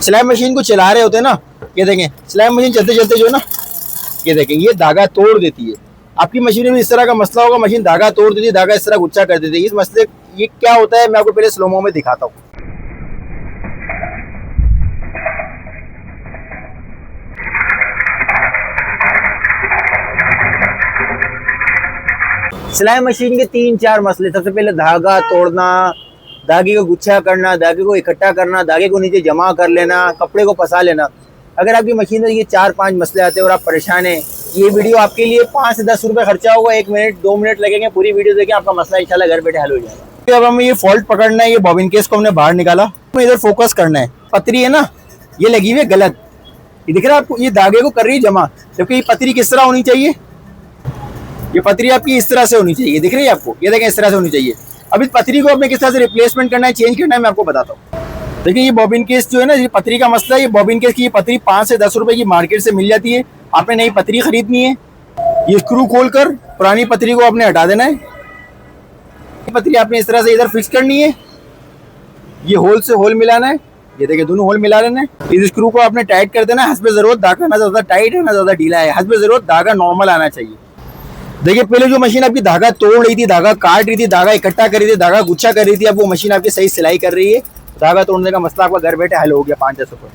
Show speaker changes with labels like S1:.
S1: सिलाई मशीन को चला रहे होते हैं ना, ये देखें सिलाई मशीन चलते चलते जो है ना, ये देखें ये धागा तोड़ देती है। आपकी मशीन में इस तरह का मसला होगा, मशीन धागा तोड़ देती है, धागा इस तरह गुच्छा कर देती है। इस मसले ये क्या होता है मैं आपको पहले स्लोमो में दिखाता हूँ। सिलाई मशीन के 3-4 मसले। सबसे पहले धागा तोड़ना, धागे को गुच्छा करना, धागे को इकट्ठा करना, धागे को नीचे जमा कर लेना, कपड़े को फंसा लेना। अगर आपकी मशीन में ये 4-5 मसले आते हैं और आप परेशान हैं, ये वीडियो आपके लिए 5 से 10 रुपये खर्चा होगा, 1 मिनट 2 मिनट लगेंगे, पूरी वीडियो देखें, आपका मसला इंशाल्लाह घर बैठे हल हो जाएगा। अब हमें ये फॉल्ट पकड़ना है, ये बॉबिन केस को हमने बाहर निकाला, हमें इधर फोकस करना है। पतरी है ना ये लगी हुई है गलत, ये दिख रहा है आपको, ये धागे को कर रही है जमा, जबकि ये पतरी किस तरह होनी चाहिए, ये पतरी आपकी इस तरह से होनी चाहिए, दिख रही है आपको, ये देखें इस तरह से होनी चाहिए। अब इस पतरी को आपने किस तरह से रिप्लेसमेंट करना है, चेंज करना है, मैं आपको बताता हूँ। देखिए ये बॉबिन केस जो है ना, ये पतरी का मसला है। ये बॉबिन केस की ये पतरी 5 से 10 रुपए की मार्केट से मिल जाती है। आपने नई पतरी खरीदनी है, ये स्क्रू खोलकर पुरानी पतरी को आपने हटा देना है। पतरी आपने इस तरह से इधर फिक्स करनी है, ये होल से होल मिलाना है, ये देखिए दोनों होल मिला लेना है। इस स्क्रू को आपने टाइट कर देना है, हस्बे जरूरत धागा ना ज्यादा टाइट है ना ज्यादा ढीला है, हस्बे जरूरत धागा नॉर्मल आना चाहिए। देखिए पहले जो मशीन आपकी धागा तोड़ रही थी, धागा काट रही थी, धागा इकट्ठा कर रही थी, धागा गुच्छा कर रही थी, अब वो मशीन आपकी सही सिलाई कर रही है। धागा तोड़ने का मसला आपका घर बैठे हल हो गया 5-10 रुपये।